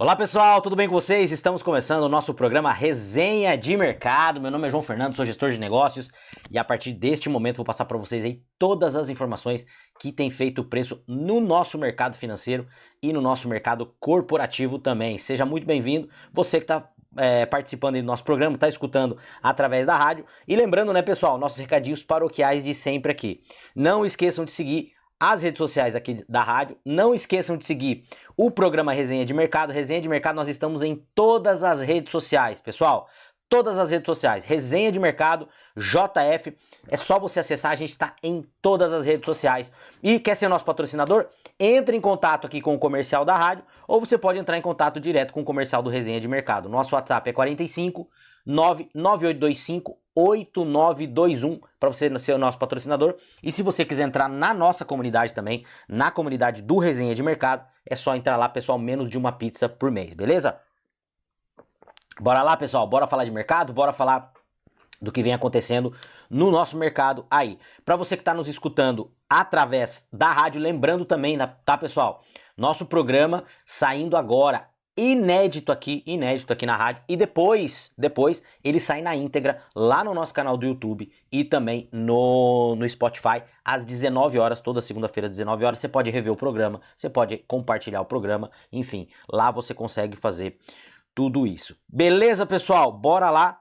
Olá pessoal, tudo bem com vocês? Estamos começando o nosso programa Resenha de Mercado. Meu nome é João Fernando, sou gestor de negócios e a partir deste momento vou passar para vocês aí todas as informações que tem feito o preço no nosso mercado financeiro e no nosso mercado corporativo também. Seja muito bem-vindo, você que está participando aí do nosso programa, está escutando através da rádio. E lembrando, né pessoal, nossos recadinhos paroquiais de sempre aqui. Não esqueçam de seguir as redes sociais aqui da rádio, não esqueçam de seguir o programa Resenha de Mercado. Resenha de Mercado, nós estamos em todas as redes sociais, pessoal. Todas as redes sociais. Resenha de Mercado, JF. É só você acessar, a gente está em todas as redes sociais. E quer ser nosso patrocinador? Entre em contato aqui com o comercial da rádio ou você pode entrar em contato direto com o comercial do Resenha de Mercado. Nosso WhatsApp é 45 99825 8921 para você ser o nosso patrocinador. E se você quiser entrar na nossa comunidade também, na comunidade do Resenha de Mercado, é só entrar lá, pessoal, menos de uma pizza por mês, beleza? Bora lá, pessoal, bora falar de mercado, bora falar do que vem acontecendo no nosso mercado aí. Para você que está nos escutando através da rádio, lembrando também, tá, pessoal? Nosso programa saindo agora inédito aqui na rádio, e depois ele sai na íntegra lá no nosso canal do YouTube e também no Spotify às 19 horas, toda segunda-feira às 19 horas, você pode rever o programa, você pode compartilhar o programa, enfim, lá você consegue fazer tudo isso. Beleza, pessoal? Bora lá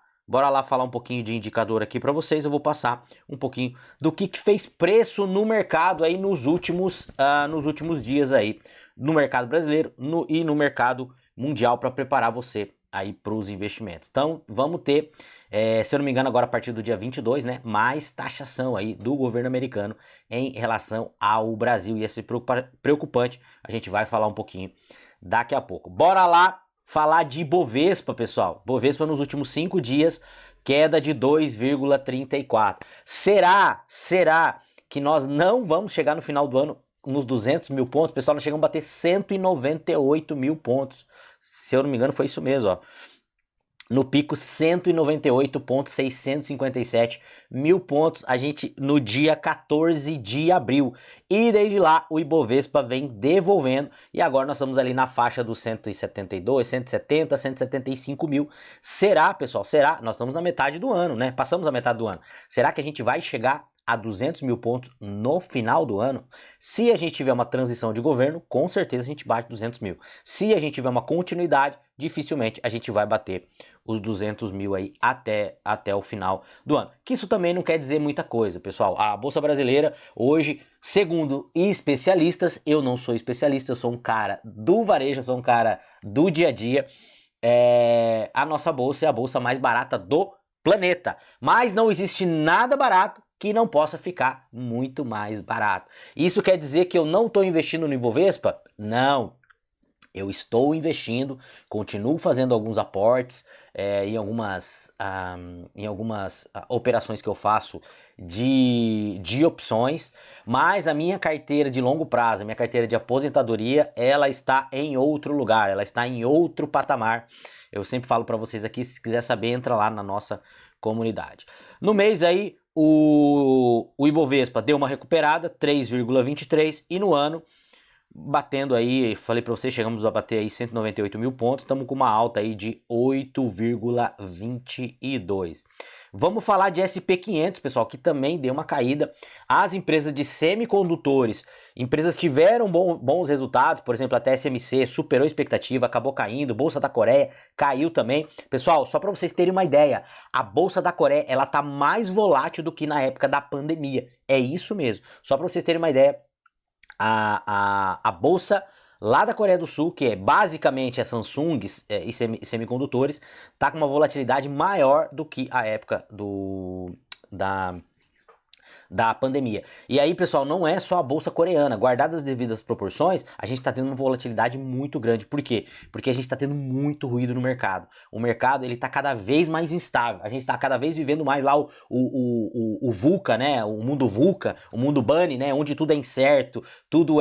falar um pouquinho de indicador aqui para vocês. Eu vou passar um pouquinho do que fez preço no mercado aí nos últimos dias aí, no mercado brasileiro e no mercado mundial, para preparar você aí para os investimentos. Então vamos ter, se eu não me engano, agora a partir do dia 22, né, mais taxação aí do governo americano em relação ao Brasil, e esse preocupante a gente vai falar um pouquinho daqui a pouco. Bora lá falar de Bovespa, pessoal. Bovespa nos últimos 5 dias, queda de 2,34. Será que nós não vamos chegar no final do ano nos 200 mil pontos? Pessoal, nós chegamos a bater 198 mil pontos. Se eu não me engano, foi isso mesmo, ó. No pico 198,657 mil pontos, a gente no dia 14 de abril. E desde lá o Ibovespa vem devolvendo e agora nós estamos ali na faixa dos 172, 170, 175 mil. Será, pessoal? Será? Nós estamos na metade do ano, né? Passamos a metade do ano. Será que a gente vai chegar a 200 mil pontos no final do ano? Se a gente tiver uma transição de governo, com certeza a gente bate 200 mil. Se a gente tiver uma continuidade, dificilmente a gente vai bater os 200 mil aí até o final do ano. Que isso também não quer dizer muita coisa, pessoal. A Bolsa Brasileira hoje, segundo especialistas, eu não sou especialista, eu sou um cara do varejo, eu sou um cara do dia a dia, a nossa bolsa é a bolsa mais barata do planeta. Mas não existe nada barato que não possa ficar muito mais barato. Isso quer dizer que eu não estou investindo no Ibovespa? Não. Eu estou investindo, continuo fazendo alguns aportes em algumas operações que eu faço de opções, mas a minha carteira de longo prazo, a minha carteira de aposentadoria, ela está em outro lugar, ela está em outro patamar. Eu sempre falo para vocês aqui, se quiser saber, entra lá na nossa comunidade. No mês aí, o Ibovespa deu uma recuperada, 3,23, e no ano, batendo aí, falei para vocês, chegamos a bater aí 198 mil pontos, estamos com uma alta aí de 8,22. Vamos falar de SP500, pessoal, que também deu uma caída. As empresas de semicondutores, empresas tiveram bons resultados, por exemplo, a TSMC superou a expectativa, acabou caindo, Bolsa da Coreia caiu também. Pessoal, só para vocês terem uma ideia, a Bolsa da Coreia, ela tá mais volátil do que na época da pandemia. É isso mesmo, só para vocês terem uma ideia. A bolsa lá da Coreia do Sul, que é basicamente a Samsung e semicondutores, tá com uma volatilidade maior do que a época da pandemia. E aí, pessoal, não é só a bolsa coreana. Guardadas as devidas proporções, a gente está tendo uma volatilidade muito grande. Por quê? Porque a gente está tendo muito ruído no mercado. O mercado, ele está cada vez mais instável. A gente está cada vez vivendo mais lá o VUCA, né? O mundo VUCA, o mundo Bunny, né? Onde tudo é incerto, tudo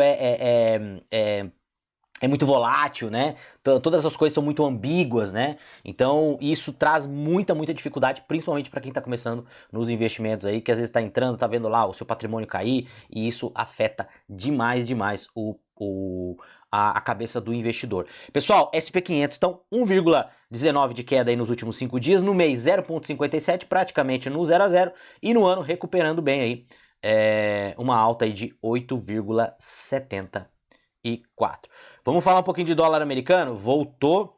é muito volátil, né? Todas as coisas são muito ambíguas, né? Então isso traz muita dificuldade, principalmente para quem está começando nos investimentos aí, que às vezes está entrando, tá vendo lá o seu patrimônio cair, e isso afeta demais a cabeça do investidor. Pessoal, SP500 estão 1,19 de queda aí nos últimos 5 dias, no mês 0,57, praticamente no 0 a 0, e no ano recuperando bem aí uma alta aí de 8,74. Vamos falar um pouquinho de dólar americano? Voltou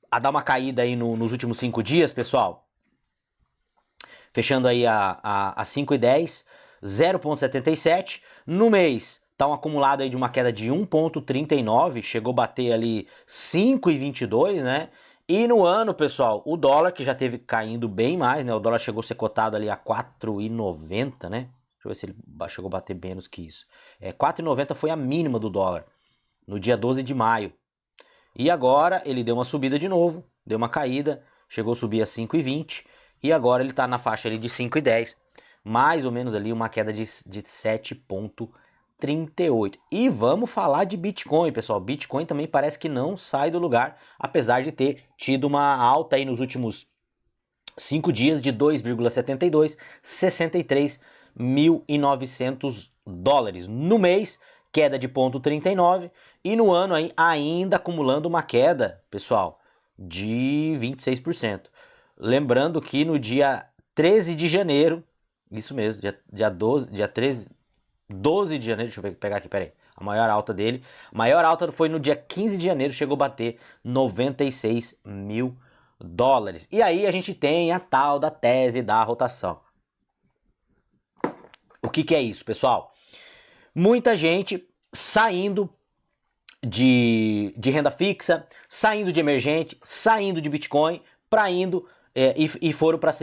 a dar uma caída aí nos últimos 5 dias, pessoal. Fechando aí a 5,10, 0,77. No mês, tá um acumulado aí de uma queda de 1,39, chegou a bater ali 5,22, né? E no ano, pessoal, o dólar, que já teve caindo bem mais, né? O dólar chegou a ser cotado ali a 4,90, né? Deixa eu ver se ele chegou a bater menos que isso. 4,90 foi a mínima do dólar, no dia 12 de maio. E agora ele deu uma subida de novo, deu uma caída, chegou a subir a 5,20 e agora ele está na faixa ali de 5,10, mais ou menos ali uma queda de 7,38. E vamos falar de Bitcoin, pessoal. Bitcoin também parece que não sai do lugar, apesar de ter tido uma alta aí nos últimos 5 dias de 2,72, 63.900 dólares. No mês, queda de 0,39 e no ano aí ainda acumulando uma queda, pessoal, de 26%. Lembrando que no dia 13 de janeiro, isso mesmo, dia 12 de janeiro, deixa eu pegar aqui, peraí, a maior alta dele, a maior alta foi no dia 15 de janeiro, chegou a bater 96 mil dólares. E aí a gente tem a tal da tese da rotação. O que é isso, pessoal? Muita gente saindo de renda fixa, saindo de emergente, saindo de Bitcoin, para indo e foram para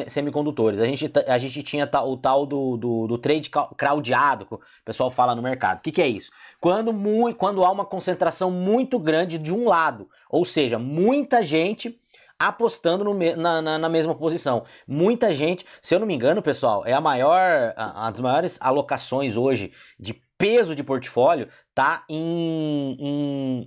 semicondutores. A gente tinha o tal do trade crowdado, que o pessoal fala no mercado. O que é isso? Quando há uma concentração muito grande de um lado, ou seja, muita gente apostando na mesma posição. Muita gente, se eu não me engano, pessoal, é uma das maiores alocações hoje de peso de portfólio tá em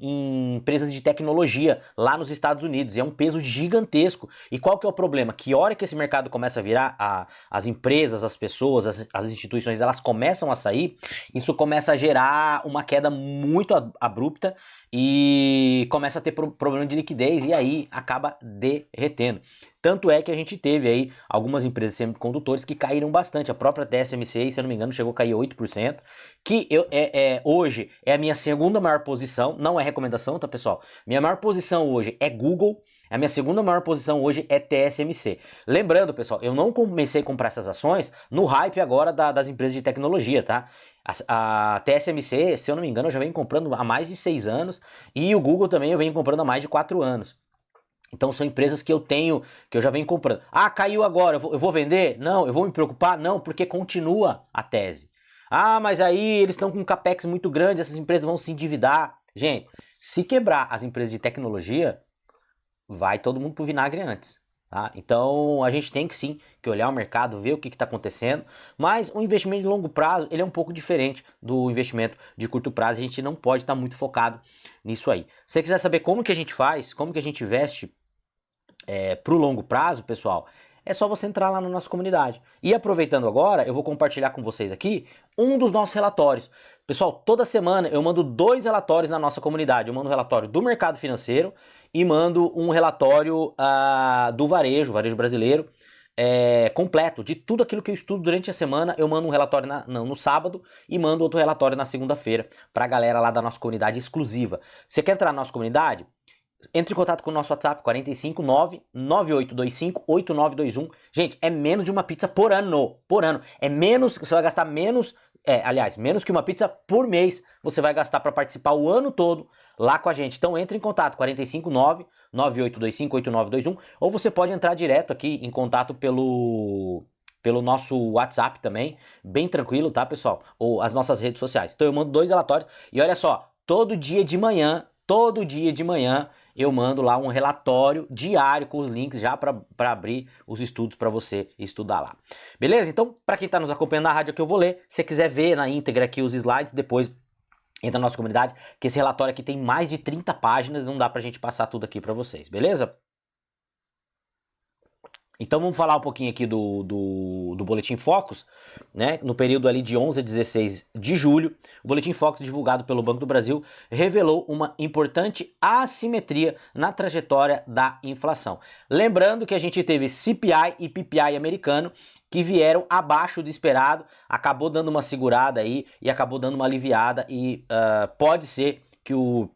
empresas de tecnologia lá nos Estados Unidos, e é um peso gigantesco. E qual que é o problema? Que hora que esse mercado começa a virar, as empresas, as pessoas, as instituições, elas começam a sair, isso começa a gerar uma queda muito abrupta e começa a ter problema de liquidez e aí acaba derretendo. Tanto é que a gente teve aí algumas empresas semicondutores que caíram bastante. A própria TSMC, se eu não me engano, chegou a cair 8%, que hoje é a minha segunda maior posição, não é recomendação, tá, pessoal? Minha maior posição hoje é Google, a minha segunda maior posição hoje é TSMC. Lembrando, pessoal, eu não comecei a comprar essas ações no hype agora das empresas de tecnologia, tá? A TSMC, se eu não me engano, eu já venho comprando há mais de 6 anos e o Google também eu venho comprando há mais de 4 anos. Então são empresas que eu já venho comprando. Ah, caiu agora, eu vou vender? Não, eu vou me preocupar? Não, porque continua a tese. Ah, mas aí eles estão com um capex muito grande, essas empresas vão se endividar. Gente, se quebrar as empresas de tecnologia, vai todo mundo pro vinagre antes. Tá? Então a gente tem que sim que olhar o mercado, ver o que está acontecendo, mas o investimento de longo prazo ele é um pouco diferente do investimento de curto prazo, a gente não pode estar muito focado nisso aí. Se você quiser saber como que a gente faz, como que a gente investe para o longo prazo, pessoal, é só você entrar lá na nossa comunidade. E aproveitando agora, eu vou compartilhar com vocês aqui um dos nossos relatórios. Pessoal, toda semana eu mando 2 relatórios na nossa comunidade. Eu mando um relatório do mercado financeiro e mando um relatório do varejo brasileiro, completo, de tudo aquilo que eu estudo durante a semana. Eu mando um relatório no sábado e mando outro relatório na segunda-feira para a galera lá da nossa comunidade exclusiva. Você quer entrar na nossa comunidade? Entre em contato com o nosso WhatsApp, 459-9825-8921. Gente, é menos de uma pizza por ano. Por ano. É menos, você vai gastar menos, menos que uma pizza por mês você vai gastar para participar o ano todo lá com a gente. Então entre em contato, 459-9825-8921, ou você pode entrar direto aqui em contato pelo nosso WhatsApp também, bem tranquilo, tá, pessoal? Ou as nossas redes sociais. Então eu mando 2 relatórios e olha só, todo dia de manhã, eu mando lá um relatório diário com os links já para abrir os estudos para você estudar lá. Beleza? Então, para quem está nos acompanhando na rádio aqui, eu vou ler. Se você quiser ver na íntegra aqui os slides, depois entra na nossa comunidade, que esse relatório aqui tem mais de 30 páginas, não dá para a gente passar tudo aqui para vocês, beleza? Então vamos falar um pouquinho aqui do Boletim Focus, né? No período ali de 11 a 16 de julho, o Boletim Focus divulgado pelo Banco do Brasil revelou uma importante assimetria na trajetória da inflação. Lembrando que a gente teve CPI e PPI americano que vieram abaixo do esperado, acabou dando uma segurada aí e acabou dando uma aliviada e pode ser que o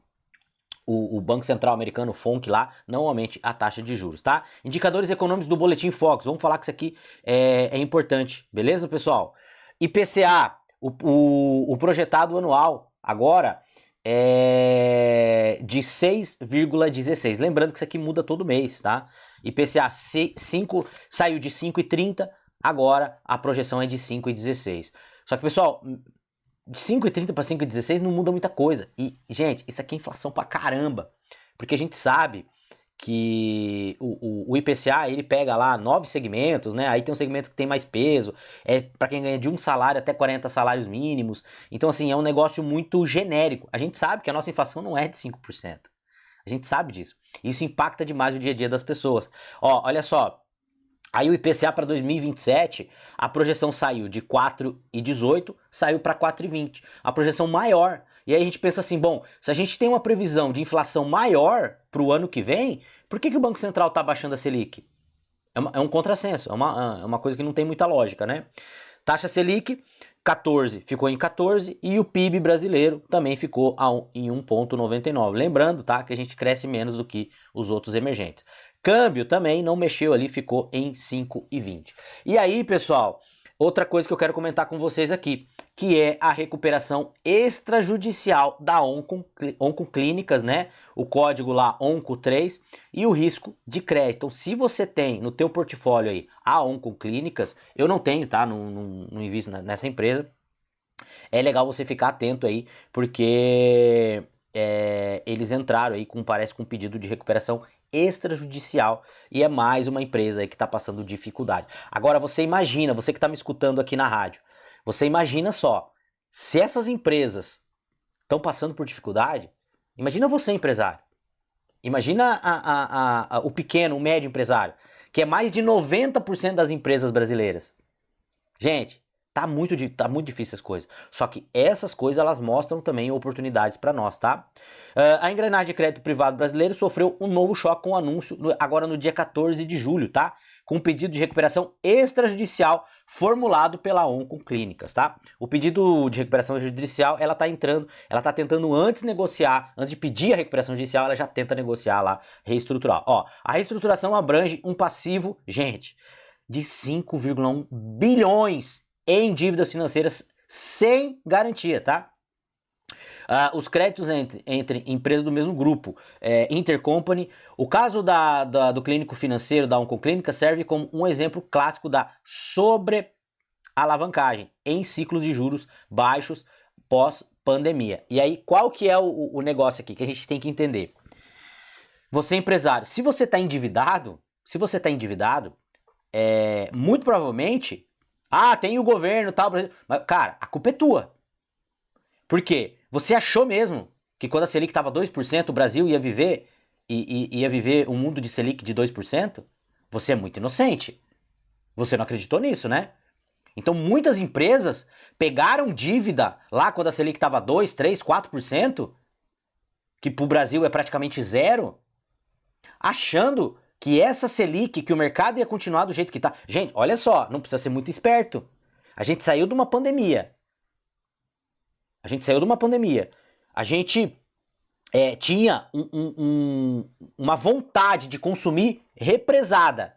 Banco Central americano, FONC, lá, não aumente a taxa de juros, tá? Indicadores econômicos do Boletim Focus. Vamos falar que isso aqui é importante, beleza, pessoal? IPCA, o projetado anual, agora, é de 6,16. Lembrando que isso aqui muda todo mês, tá? IPCA 5, saiu de 5,30, agora a projeção é de 5,16. Só que, pessoal, de 5,30 para 5,16 não muda muita coisa. E, gente, isso aqui é inflação pra caramba. Porque a gente sabe que o IPCA, ele pega lá 9 segmentos, né? Aí tem um segmento que tem mais peso. É para quem ganha de um salário até 40 salários mínimos. Então, assim, é um negócio muito genérico. A gente sabe que a nossa inflação não é de 5%. A gente sabe disso. Isso impacta demais o dia a dia das pessoas. Ó, olha só. Aí o IPCA para 2027, a projeção saiu de 4,18, saiu para 4,20. A projeção maior. E aí a gente pensa assim, bom, se a gente tem uma previsão de inflação maior para o ano que vem, por que o Banco Central está baixando a Selic? É um contrassenso, é uma coisa que não tem muita lógica, né? Taxa Selic, 14, ficou em 14 e o PIB brasileiro também ficou em 1,99. Lembrando, tá, que a gente cresce menos do que os outros emergentes. Câmbio também não mexeu ali, ficou em 5,20. E aí, pessoal, outra coisa que eu quero comentar com vocês aqui, que é a recuperação extrajudicial da Oncoclínicas, né? O código lá Onco3 e o risco de crédito. Então, se você tem no teu portfólio aí a Oncoclínicas, eu não tenho, tá? Não invisto nessa empresa. É legal você ficar atento aí, porque eles entraram aí parece com um pedido de recuperação extrajudicial e é mais uma empresa aí que está passando dificuldade. Agora você imagina, você que está me escutando aqui na rádio, você imagina só, se essas empresas estão passando por dificuldade, imagina você empresário, imagina o pequeno, o médio empresário, que é mais de 90% das empresas brasileiras. Gente, tá muito difícil as coisas. Só que essas coisas, elas mostram também oportunidades para nós, tá? A engrenagem de crédito privado brasileiro sofreu um novo choque com o anúncio agora no dia 14 de julho, tá? Com um pedido de recuperação extrajudicial formulado pela Oncoclínicas, tá? O pedido de recuperação judicial, ela tá tentando antes negociar, antes de pedir a recuperação judicial, ela já tenta negociar lá, reestruturar. Ó, a reestruturação abrange um passivo, gente, de 5,1 bilhões em dívidas financeiras sem garantia, tá? Os créditos entre empresas do mesmo grupo, intercompany. O caso do clínico financeiro da Oncoclínica serve como um exemplo clássico da sobrealavancagem em ciclos de juros baixos pós-pandemia. E aí, qual que é o negócio aqui que a gente tem que entender? Você empresário, se você está endividado, muito provavelmente, tem o governo e tal, mas, cara, a culpa é tua. Por quê? Você achou mesmo que quando a Selic estava 2%, o Brasil ia viver um mundo de Selic de 2%? Você é muito inocente. Você não acreditou nisso, né? Então muitas empresas pegaram dívida lá quando a Selic estava 2, 3, 4%, que para o Brasil é praticamente zero, achando que essa Selic, que o mercado ia continuar do jeito que tá. Gente, olha só, não precisa ser muito esperto. A gente saiu de uma pandemia. A gente tinha uma vontade de consumir represada.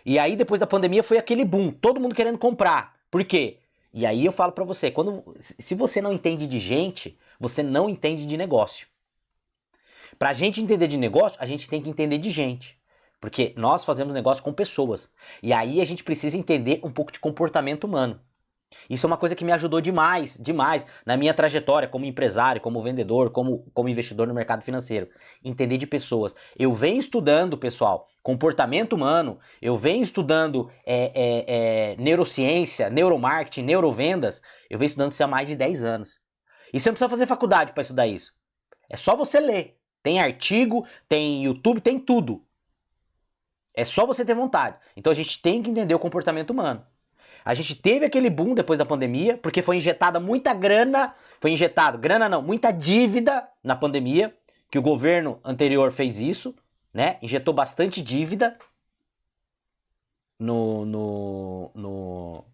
E aí, depois da pandemia, foi aquele boom. Todo mundo querendo comprar. Por quê? E aí eu falo pra você, se você não entende de gente, você não entende de negócio. Pra gente entender de negócio, a gente tem que entender de gente. Porque nós fazemos negócio com pessoas. E aí a gente precisa entender um pouco de comportamento humano. Isso é uma coisa que me ajudou demais na minha trajetória como empresário, como vendedor, como investidor no mercado financeiro. Entender de pessoas. Eu venho estudando, pessoal, comportamento humano, eu venho estudando neurociência, neuromarketing, neurovendas, eu venho estudando isso há mais de 10 anos. E você não precisa fazer faculdade para estudar isso. É só você ler. Tem artigo, tem YouTube, tem tudo. É só você ter vontade. Então a gente tem que entender o comportamento humano. A gente teve aquele boom depois da pandemia, porque foi injetada muita grana, grana não, muita dívida na pandemia, que o governo anterior fez isso, né? Injetou bastante dívida no, no, no,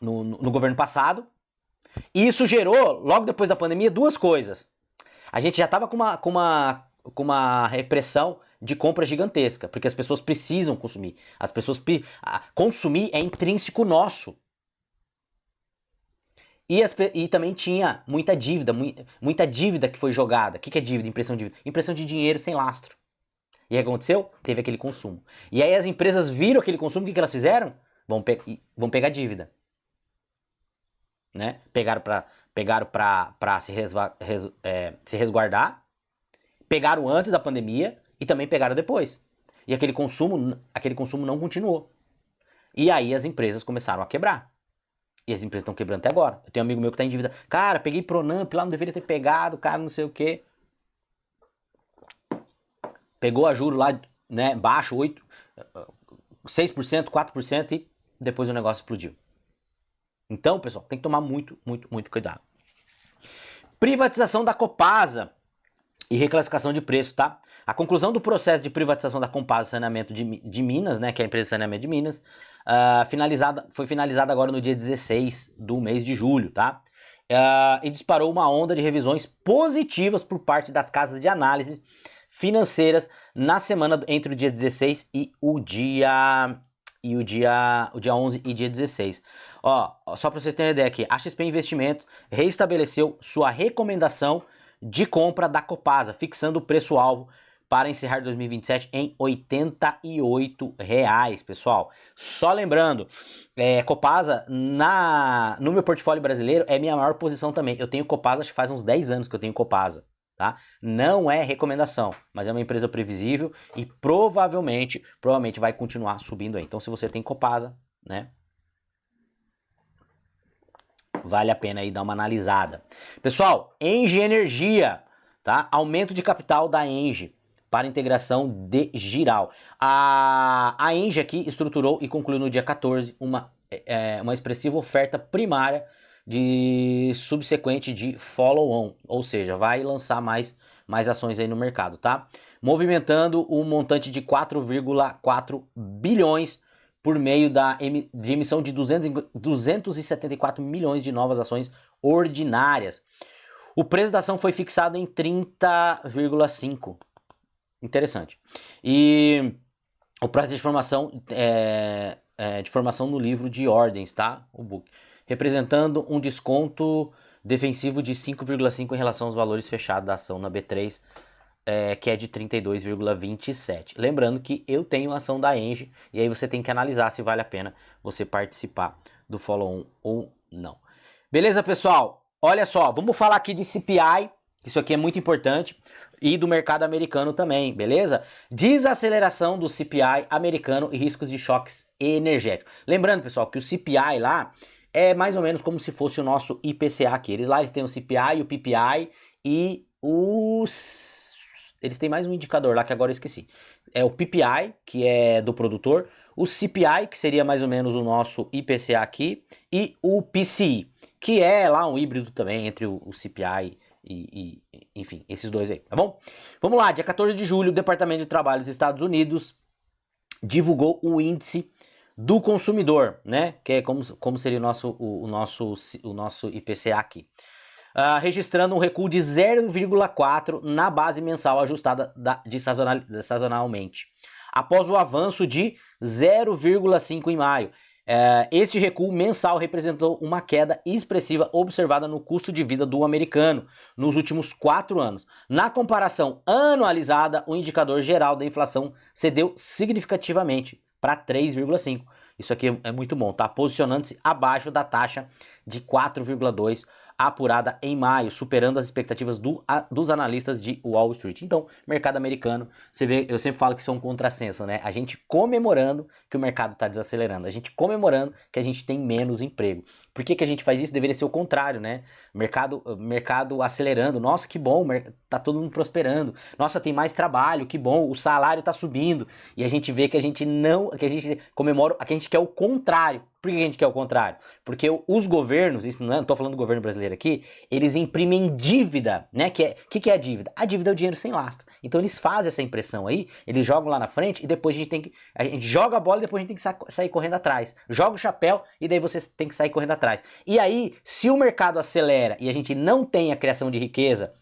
no governo passado. E isso gerou, logo depois da pandemia, duas coisas. A gente já estava com uma repressão de compra gigantesca, porque as pessoas precisam consumir. Consumir é intrínseco nosso. E também tinha muita dívida que foi jogada. O que é dívida? Impressão de dívida. Impressão de dinheiro sem lastro. E aí o que aconteceu? Teve aquele consumo. E aí as empresas viram aquele consumo, o que elas fizeram? Vão pegar dívida. Né? Pegaram para se resguardar, pegaram antes da pandemia e também pegaram depois. E aquele consumo não continuou. E aí as empresas começaram a quebrar. E as empresas estão quebrando até agora. Eu tenho um amigo meu que está em dívida. Cara, peguei Pronamp lá, não deveria ter pegado, cara, não sei o quê. Pegou a juro lá, né, baixo, 6%, 4% e depois o negócio explodiu. Então, pessoal, tem que tomar muito cuidado. Privatização da Copasa e reclassificação de preço, tá? A conclusão do processo de privatização da Copasa Saneamento de Minas, né, que é a empresa de saneamento de Minas, foi finalizada agora no dia 16 do mês de julho, tá? E disparou uma onda de revisões positivas por parte das casas de análise financeiras na semana entre o dia 16 e o dia 11 e dia 16. Ó, só para vocês terem uma ideia aqui, a XP Investimentos reestabeleceu sua recomendação de compra da Copasa, fixando o preço-alvo para encerrar 2027 em R$ 88, pessoal. Só lembrando, Copasa, no meu portfólio brasileiro, é minha maior posição também. Eu tenho Copasa, acho que faz uns 10 anos que eu tenho Copasa. Tá? Não é recomendação, mas é uma empresa previsível e provavelmente vai continuar subindo aí. Então, se você tem Copasa, né, vale a pena aí dar uma analisada. Pessoal, Engie Energia, tá? Aumento de capital da Engie para integração de Giral. A Engie aqui estruturou e concluiu no dia 14 uma expressiva oferta primária de subsequente de follow-on, ou seja, vai lançar mais ações aí no mercado, tá? Movimentando um montante de 4,4 bilhões por meio de emissão de 274 milhões de novas ações ordinárias. O preço da ação foi fixado em 30,5. Interessante. E o prazo de formação de formação no livro de ordens, tá? O book. Representando um desconto defensivo de 5,5 em relação aos valores fechados da ação na B3, que é de 32,27. Lembrando que eu tenho a ação da Engie, e aí você tem que analisar se vale a pena você participar do follow-on ou não. Beleza, pessoal? Olha só, vamos falar aqui de CPI, isso aqui é muito importante, e do mercado americano também, beleza? Desaceleração do CPI americano e riscos de choques energéticos. Lembrando, pessoal, que o CPI lá é mais ou menos como se fosse o nosso IPCA aqui. Eles têm o CPI, o PPI e eles têm mais um indicador lá que agora eu esqueci. É o PPI, que é do produtor, o CPI, que seria mais ou menos o nosso IPCA aqui, e o PCI, que é lá um híbrido também entre o CPI enfim, esses dois aí, tá bom? Vamos lá, dia 14 de julho, o Departamento de Trabalho dos Estados Unidos divulgou o índice do consumidor, né? Que é como seria o nosso IPCA aqui. Registrando um recuo de 0,4 na base mensal ajustada sazonalmente, após o avanço de 0,5 em maio. Este recuo mensal representou uma queda expressiva observada no custo de vida do americano nos últimos 4 anos. Na comparação anualizada, o indicador geral da inflação cedeu significativamente para 3,5. Isso aqui é muito bom, tá? Posicionando-se abaixo da taxa de 4,2 apurada em maio, superando as expectativas dos analistas de Wall Street. Então, mercado americano, você vê, eu sempre falo que isso é um contrassenso, né? A gente comemorando que o mercado está desacelerando, a gente comemorando que a gente tem menos emprego. Por que a gente faz isso? Deveria ser o contrário, né? Mercado acelerando. Nossa, que bom, tá todo mundo prosperando. Nossa, tem mais trabalho, que bom, o salário tá subindo. E a gente vê que a gente não, que a gente comemora, que a gente quer o contrário. Por que a gente quer o contrário? Porque os governos, isso não tô falando do governo brasileiro aqui, eles imprimem dívida, né? Que é a dívida? A dívida é o dinheiro sem lastro. Então eles fazem essa impressão aí, eles jogam lá na frente e depois a gente joga a bola e depois a gente tem que sair correndo atrás. Joga o chapéu e daí você tem que sair correndo atrás. E aí, se o mercado acelera e a gente não tem a criação de riqueza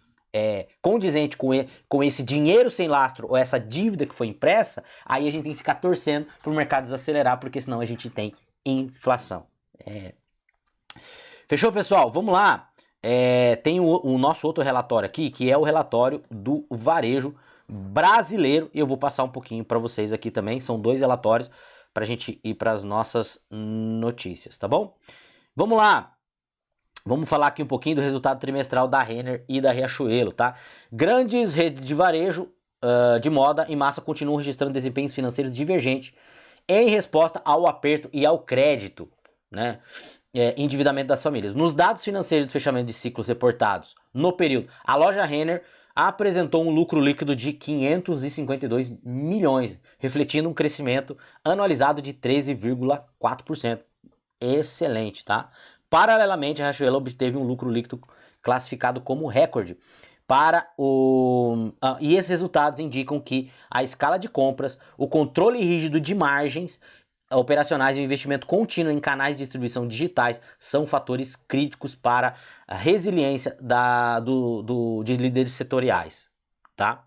condizente com esse dinheiro sem lastro ou essa dívida que foi impressa, aí a gente tem que ficar torcendo para o mercado desacelerar, porque senão a gente tem inflação. Fechou, pessoal? Vamos lá. Tem o nosso outro relatório aqui, que é o relatório do varejo brasileiro, e eu vou passar um pouquinho para vocês aqui também. São 2 relatórios para a gente ir para as nossas notícias, tá bom? Vamos lá. Vamos falar aqui um pouquinho do resultado trimestral da Renner e da Riachuelo, tá? Grandes redes de varejo de moda em massa continuam registrando desempenhos financeiros divergentes em resposta ao aperto e ao crédito, né? Endividamento das famílias. Nos dados financeiros do fechamento de ciclos reportados no período, a loja Renner apresentou um lucro líquido de 552 milhões, refletindo um crescimento anualizado de 13,4%. Excelente, tá? Paralelamente, a Riachuelo obteve um lucro líquido classificado como recorde. E esses resultados indicam que a escala de compras, o controle rígido de margens operacionais e o investimento contínuo em canais de distribuição digitais são fatores críticos para a resiliência de líderes setoriais, tá?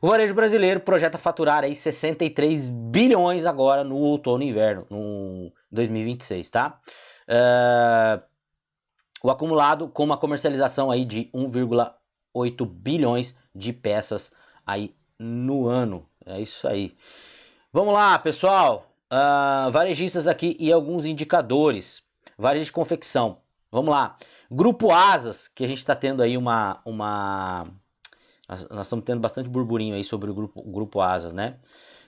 O varejo brasileiro projeta faturar aí 63 bilhões agora no outono e inverno, no 2026, tá? O acumulado com uma comercialização aí de 1,8 bilhões de peças aí no ano. É isso aí. Vamos lá, pessoal. Varejistas aqui e alguns indicadores. Varejo de confecção. Vamos lá. Grupo Asas, que a gente está tendo aí nós estamos tendo bastante burburinho aí sobre o grupo Asas, né?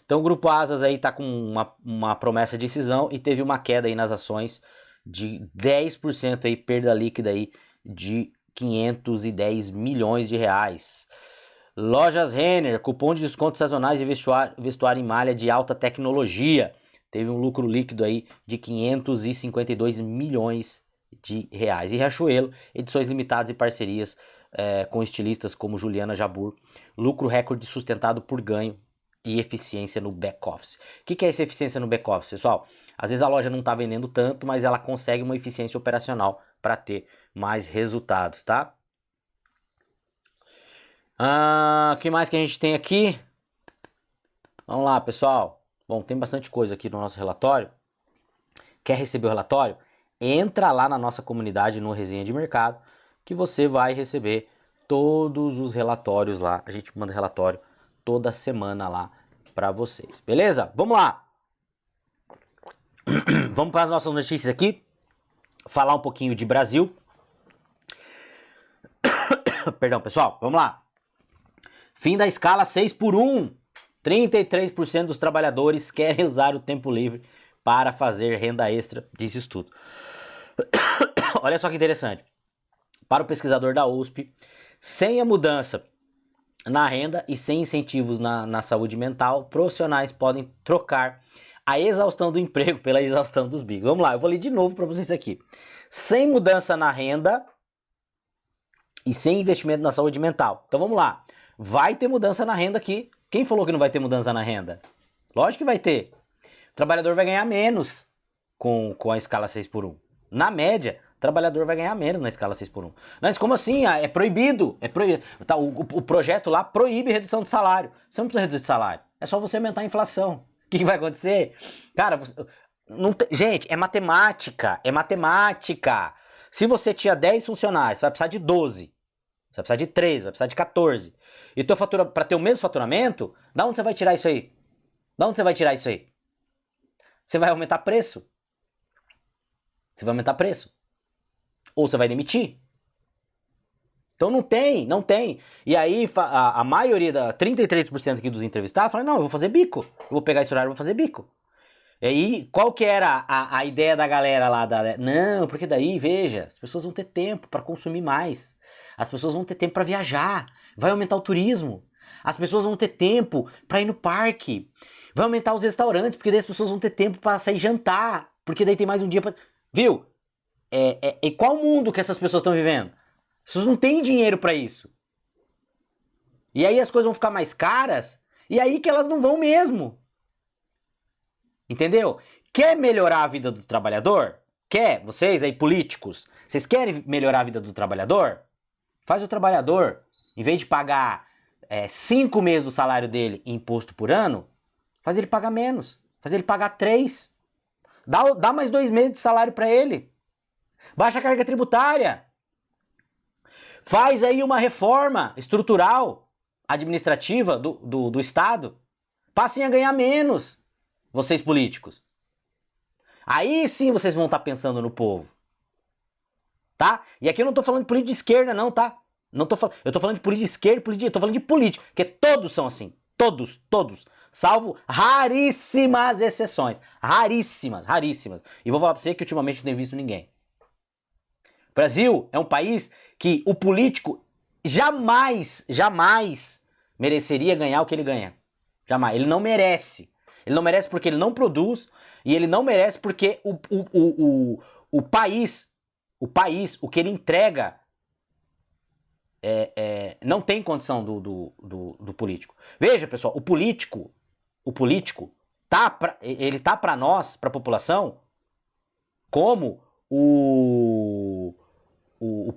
Então o Grupo Asas aí tá com uma promessa de cisão e teve uma queda aí nas ações de 10% aí, perda líquida aí de 510 milhões de reais. Lojas Renner, cupom de descontos sazonais e vestuário em malha de alta tecnologia. Teve um lucro líquido aí de 552 milhões de reais. E Riachuelo, edições limitadas e parcerias com estilistas como Juliana Jabur. Lucro recorde sustentado por ganho e eficiência no back-office. O que é essa eficiência no back-office, pessoal? Às vezes a loja não está vendendo tanto, mas ela consegue uma eficiência operacional para ter mais resultados, tá? O que mais que a gente tem aqui? Vamos lá, pessoal. Bom, tem bastante coisa aqui no nosso relatório. Quer receber o relatório? Entra lá na nossa comunidade no Resenha de Mercado, que você vai receber todos os relatórios lá. A gente manda relatório toda semana lá para vocês, beleza? Vamos lá. Vamos para as nossas notícias aqui. Falar um pouquinho de Brasil. Perdão, pessoal. Vamos lá. Fim da escala 6x1. 33% dos trabalhadores querem usar o tempo livre para fazer renda extra, diz estudo. Olha só que interessante. Para o pesquisador da USP, sem a mudança na renda e sem incentivos na saúde mental, profissionais podem trocar a exaustão do emprego pela exaustão dos bicos. Vamos lá, eu vou ler de novo para vocês aqui. Sem mudança na renda e sem investimento na saúde mental. Então vamos lá. Vai ter mudança na renda aqui. Quem falou que não vai ter mudança na renda? Lógico que vai ter. O trabalhador vai ganhar menos com a escala 6x1. Na média, o trabalhador vai ganhar menos na escala 6x1. Mas como assim? É proibido. É proibido. Tá, o projeto lá proíbe redução de salário. Você não precisa reduzir salário. É só você aumentar a inflação. O que vai acontecer? Cara, gente, é matemática. É matemática. Se você tinha 10 funcionários, você vai precisar de 12. Você vai precisar de 13, vai precisar de 14. E para ter o mesmo faturamento, da onde você vai tirar isso aí? Da onde você vai tirar isso aí? Você vai aumentar preço. Você vai aumentar preço. Ou você vai demitir. Então não tem. E aí a maioria, 33% aqui dos entrevistados, fala, não, eu vou fazer bico. Eu vou pegar esse horário e vou fazer bico. E aí, qual que era a ideia da galera lá? Não, porque daí, veja, as pessoas vão ter tempo para consumir mais. As pessoas vão ter tempo para viajar. Vai aumentar o turismo. As pessoas vão ter tempo para ir no parque. Vai aumentar os restaurantes, porque daí as pessoas vão ter tempo para sair jantar. Porque daí tem mais um dia para... Viu? E qual mundo que essas pessoas estão vivendo? As pessoas não têm dinheiro para isso. E aí as coisas vão ficar mais caras. E aí que elas não vão mesmo. Entendeu? Quer melhorar a vida do trabalhador? Quer? Vocês aí, políticos, vocês querem melhorar a vida do trabalhador? Faz o trabalhador, em vez de pagar 5 meses do salário dele em imposto por ano, faz ele pagar menos. Faz ele pagar 3. Dá mais 2 meses de salário para ele. Baixa a carga tributária. Faz aí uma reforma estrutural, administrativa do Estado. Passem a ganhar menos. Vocês políticos. Aí sim vocês vão estar pensando no povo. Tá? E aqui eu não tô falando de política de esquerda não, tá? Eu tô falando de política de esquerda, eu tô falando de político, porque todos são assim. Todos. Salvo raríssimas exceções. Raríssimas. E vou falar pra você que ultimamente não tenho visto ninguém. O Brasil é um país que o político jamais mereceria ganhar o que ele ganha. Jamais. Ele não merece. Ele não merece porque ele não produz e ele não merece porque o país, o que ele entrega não tem condição do político. Veja, pessoal, o político ele tá para nós, para a população, como o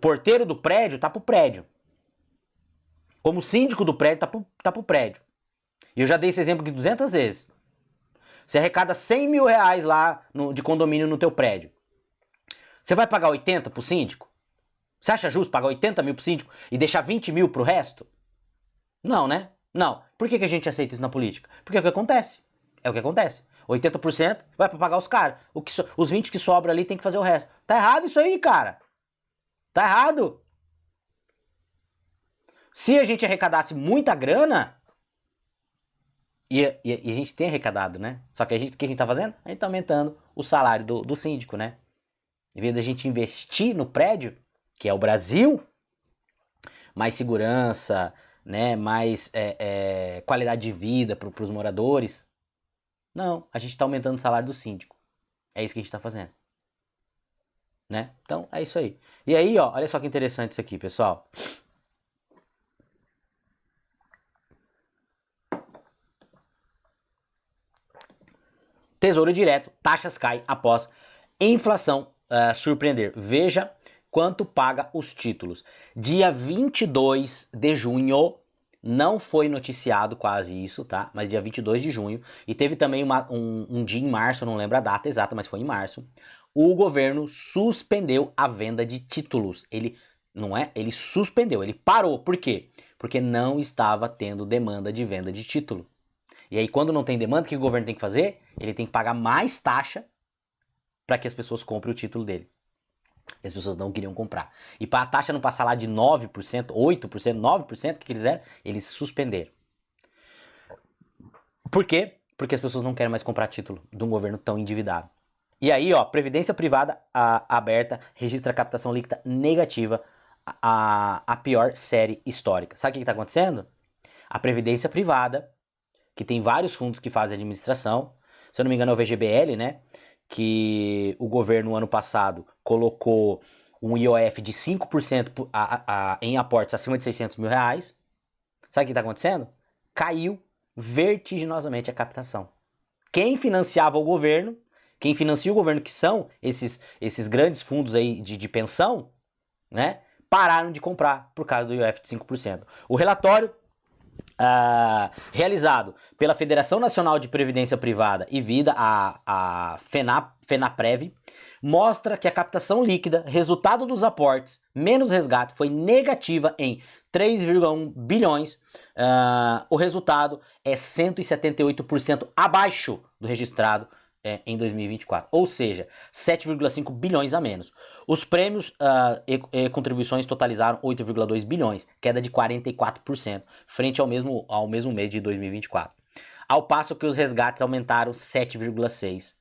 porteiro do prédio tá pro prédio. Como o síndico do prédio tá pro prédio. E eu já dei esse exemplo aqui 200 vezes. Você arrecada 100 mil reais lá de condomínio no teu prédio. Você vai pagar 80 pro síndico? Você acha justo pagar 80 mil pro síndico e deixar 20 mil pro resto? Não, né? Não. Por que a gente aceita isso na política? Porque é o que acontece. 80% vai pra pagar os caras. Os 20 que sobra ali tem que fazer o resto. Tá errado isso aí, cara. Tá errado. Se a gente arrecadasse muita grana... E a gente tem arrecadado, né? Só que o que a gente tá fazendo? A gente tá aumentando o salário do síndico, né? Em vez da gente investir no prédio, que é o Brasil, mais segurança, né? Mais qualidade de vida para os moradores. Não, a gente tá aumentando o salário do síndico. É isso que a gente tá fazendo. Né? Então, é isso aí. E aí, ó, olha só que interessante isso aqui, pessoal. Tesouro Direto, taxas caem após inflação surpreender. Veja quanto paga os títulos. Dia 22 de junho, não foi noticiado quase isso, tá? Mas dia 22 de junho, e teve também um dia em março, não lembro a data exata, mas foi em março, o governo suspendeu a venda de títulos. Ele suspendeu, ele parou. Por quê? Porque não estava tendo demanda de venda de título. E aí, quando não tem demanda, o que o governo tem que fazer? Ele tem que pagar mais taxa para que as pessoas comprem o título dele. E as pessoas não queriam comprar. E para a taxa não passar lá de 9%, 8%, 9%, o que eles fizeram? Eles suspenderam. Por quê? Porque as pessoas não querem mais comprar título de um governo tão endividado. E aí, ó, Previdência Privada aberta registra captação líquida negativa, a pior série histórica. Sabe o que está acontecendo? A Previdência Privada, que tem vários fundos que fazem administração, se eu não me engano é o VGBL, né, que o governo ano passado colocou um IOF de 5% em aportes acima de 600 mil reais. Sabe o que está acontecendo? Caiu vertiginosamente a captação. Quem financiava o governo, quem financia o governo, que são esses grandes fundos aí de pensão, né, pararam de comprar por causa do IOF de 5%. O relatório realizado pela Federação Nacional de Previdência Privada e Vida, a FENAPREV, mostra que a captação líquida, resultado dos aportes menos resgate, foi negativa em 3,1 bilhões. O resultado é 178% abaixo do registrado em 2024, ou seja, 7,5 bilhões a menos. Os prêmios e contribuições totalizaram 8,2 bilhões, queda de 44%, frente ao mesmo mês de 2024. ao passo que os resgates aumentaram 7,6,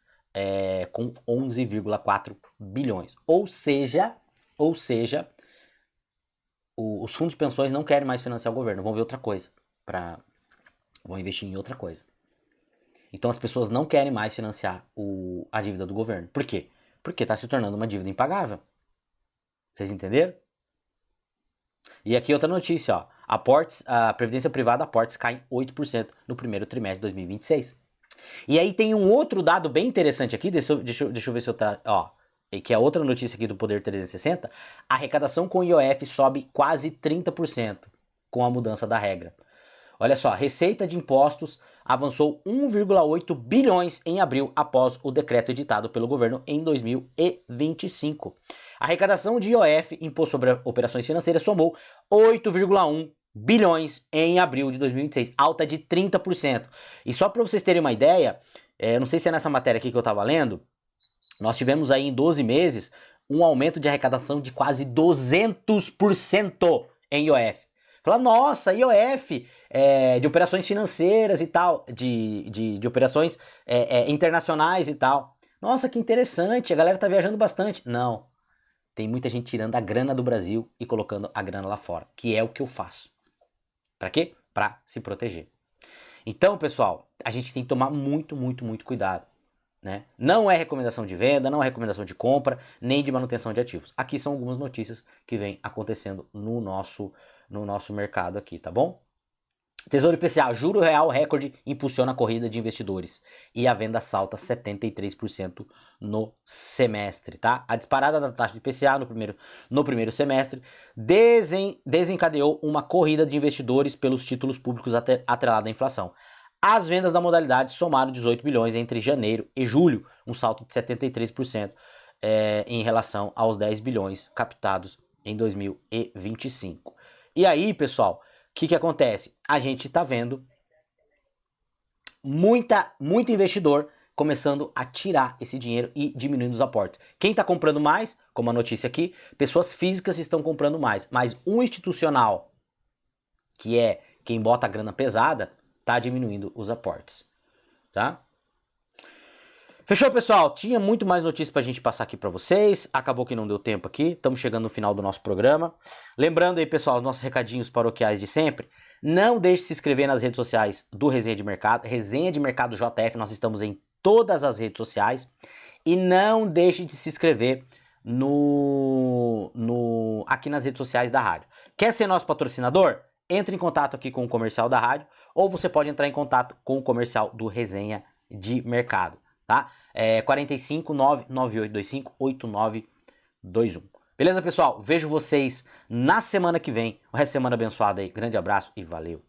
com 11,4 bilhões. Ou seja, os fundos de pensões não querem mais financiar o governo, vão ver outra coisa, vão investir em outra coisa. Então as pessoas não querem mais financiar a dívida do governo. Por quê? Porque está se tornando uma dívida impagável. Vocês entenderam? E aqui outra notícia, ó. A Previdência Privada, aportes caem 8% no primeiro trimestre de 2026. E aí tem um outro dado bem interessante aqui, deixa eu ver se eu tá, ó, que é outra notícia aqui do Poder 360, a arrecadação com IOF sobe quase 30% com a mudança da regra. Olha só, receita de impostos avançou 1,8 bilhões em abril após o decreto editado pelo governo em 2025. A arrecadação de IOF, Imposto sobre Operações Financeiras, somou 8,1 bilhões em abril de 2026, alta de 30%. E só para vocês terem uma ideia, não sei se é nessa matéria aqui que eu estava lendo, nós tivemos aí em 12 meses um aumento de arrecadação de quase 200% em IOF. Fala, nossa, IOF, de operações financeiras e tal, de operações internacionais e tal. Nossa, que interessante, a galera tá viajando bastante. Não, tem muita gente tirando a grana do Brasil e colocando a grana lá fora, que é o que eu faço. Pra quê? Pra se proteger. Então, pessoal, a gente tem que tomar muito, muito, muito cuidado. Né? Não é recomendação de venda, não é recomendação de compra, nem de manutenção de ativos. Aqui são algumas notícias que vêm acontecendo no nosso mercado aqui, tá bom? Tesouro IPCA, juro real recorde impulsiona a corrida de investidores e a venda salta 73% no semestre, tá? A disparada da taxa de IPCA no primeiro semestre desencadeou uma corrida de investidores pelos títulos públicos atrelada à inflação. As vendas da modalidade somaram 18 bilhões entre janeiro e julho, um salto de 73% em relação aos 10 bilhões captados em 2025. E aí, pessoal, o que acontece? A gente está vendo muito investidor começando a tirar esse dinheiro e diminuindo os aportes. Quem está comprando mais, como a notícia aqui, pessoas físicas estão comprando mais, mas um institucional, que é quem bota a grana pesada, tá diminuindo os aportes, tá? Fechou, pessoal? Tinha muito mais notícias pra gente passar aqui pra vocês, acabou que não deu tempo aqui, estamos chegando no final do nosso programa. Lembrando aí, pessoal, os nossos recadinhos paroquiais de sempre, não deixe de se inscrever nas redes sociais do Resenha de Mercado, Resenha de Mercado JF, nós estamos em todas as redes sociais, e não deixe de se inscrever aqui nas redes sociais da rádio. Quer ser nosso patrocinador? Entre em contato aqui com o comercial da rádio, ou você pode entrar em contato com o comercial do Resenha de Mercado, tá? 45 99825 8921. Beleza, pessoal? Vejo vocês na semana que vem. O resto de semana abençoada aí. Grande abraço e valeu!